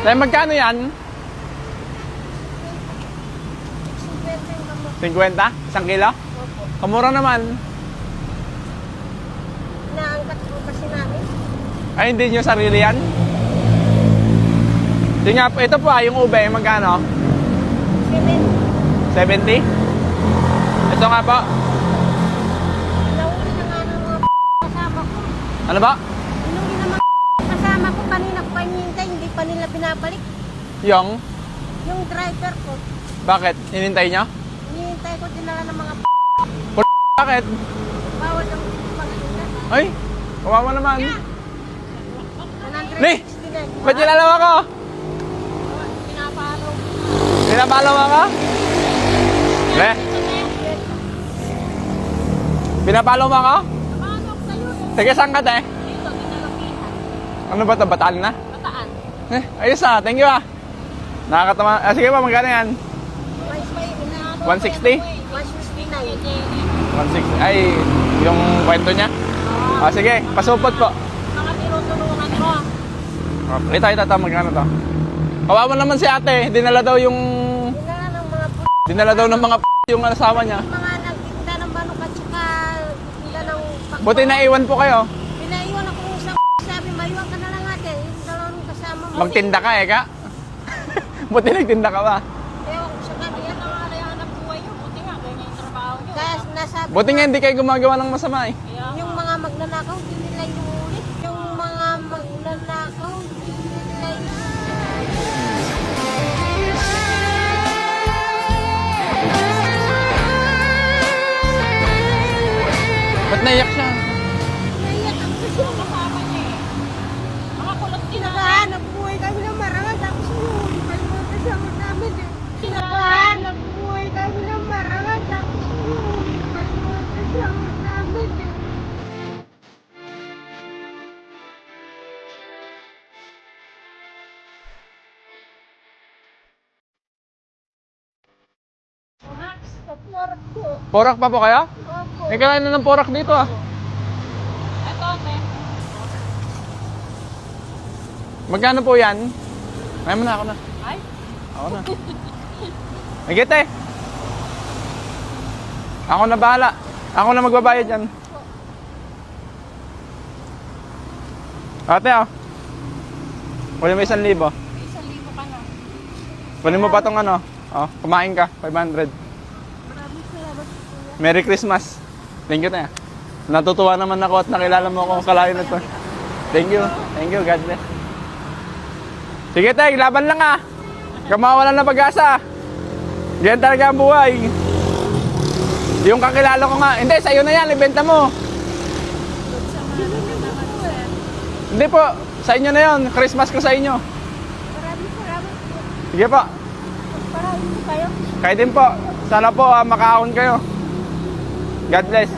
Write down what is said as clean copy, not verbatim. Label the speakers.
Speaker 1: Tay, magkano yan? 50? Isang kilo?
Speaker 2: Opo.
Speaker 1: Kamura naman.
Speaker 2: Naangkat po kasi namin.
Speaker 1: Ay, hindi nyo sarili yan? Yung nga, ito po yung ube, magkano? 70? Ito nga po.
Speaker 2: Nauli na nga ng mga kasama ko.
Speaker 1: Ano ba?
Speaker 2: Inuwi na mga kasama ko. Kanina ko pa hinihintay. Hindi pa nila pinabalik.
Speaker 1: Yung?
Speaker 2: Yung driver ko.
Speaker 1: Bakit? Hinintay nyo?
Speaker 2: Hinihintay ko dinala ng mga
Speaker 1: Bakit?
Speaker 2: bawal ang pagkita.
Speaker 1: Ay, kawawa naman.
Speaker 2: 160
Speaker 1: Ni!
Speaker 2: na.
Speaker 1: Ba't nilalaw ako?
Speaker 2: Pinapalaw.
Speaker 1: Pinapalaw ako? Le? Pinapalaw mo ako?
Speaker 2: Paano sa'yo?
Speaker 1: Sige, saan ka, te?
Speaker 2: Dito, dinalapihan.
Speaker 1: Ano ba ito? Bataan na?
Speaker 2: Bataan.
Speaker 1: Ayos ah. Thank you ah. Nakakatawa. Sige pa, magkano yan? 160?
Speaker 2: 169.
Speaker 1: 160. Ay, yung kwento niya? Ah, sige, pasupot po.
Speaker 2: Mga tinutulungan mo.
Speaker 1: Ito, magkano to? Kawawa naman si ate. Dinala daw yung...
Speaker 2: Dinala ng mga
Speaker 1: Dinala daw ng mga yung asawa niya.
Speaker 2: mga nagtinda ng manok at saka nagtinda ng pakwan.
Speaker 1: Buti naiwan po kayo.
Speaker 2: Pinaiwan ako ng isang sabi, maiwan ka na lang ate. Yung dalawang kasama mo.
Speaker 1: Magtinda ka eh, ka? Buti nagtinda ka ba?
Speaker 2: Ewan ko sa kanila.
Speaker 3: Ang alayan ng buhay nyo, buti nga, ganyan yung trabaho nyo.
Speaker 2: Kaya nasabi
Speaker 1: Buti nga hindi kayo gumagawa ng masama eh.
Speaker 2: yung mga magnanakaw, hindi nila inuulit. Yung mga magnanakaw, hindi nila
Speaker 1: Ba't naiyak siya?
Speaker 2: naiyak ako kasi
Speaker 3: Kasama niya eh. Mga kulot din na.
Speaker 2: nakahanap buhay kami ng marangal. Tapos inuuli pa yung mga kasama namin eh. Nakahanap buhay kami ng marangal. Tapos inuuli pa yung mga kasama namin eh. Kapwarak po.
Speaker 1: Porak pa po kayo?
Speaker 2: Opo.
Speaker 1: May kailangan na ng porak dito ah.
Speaker 3: Ito, ate.
Speaker 1: Magkano po yan? Kaya mo na, ako na.
Speaker 3: Ay,
Speaker 1: Ako na. Higit eh. Ako na bahala. Ako na magbabayad yan. Ate ah. Kunin mo 1,000.
Speaker 3: 1,000 ka na.
Speaker 1: Kunin mo pa tong ano. Oh, kumain ka. 500.
Speaker 2: Maraming salamat po.
Speaker 1: Merry Christmas. Thank you na. Natutuwa naman ako at nakilala mo ako kalayo na to. Thank you. Thank you. God bless. Sige tay, laban lang ah. Kamawalan na pag-asa. Yan talaga ang buhay. Yung kakilala ko nga. Hindi, sa'yo na yan. Ibenta mo. Hindi po. Sa inyo na yun. Christmas ko sa inyo.
Speaker 2: Maraming salamat po.
Speaker 1: Sige po.
Speaker 2: Maraming kayo.
Speaker 1: Kayo din po. Sana po makaahon kayo. God bless.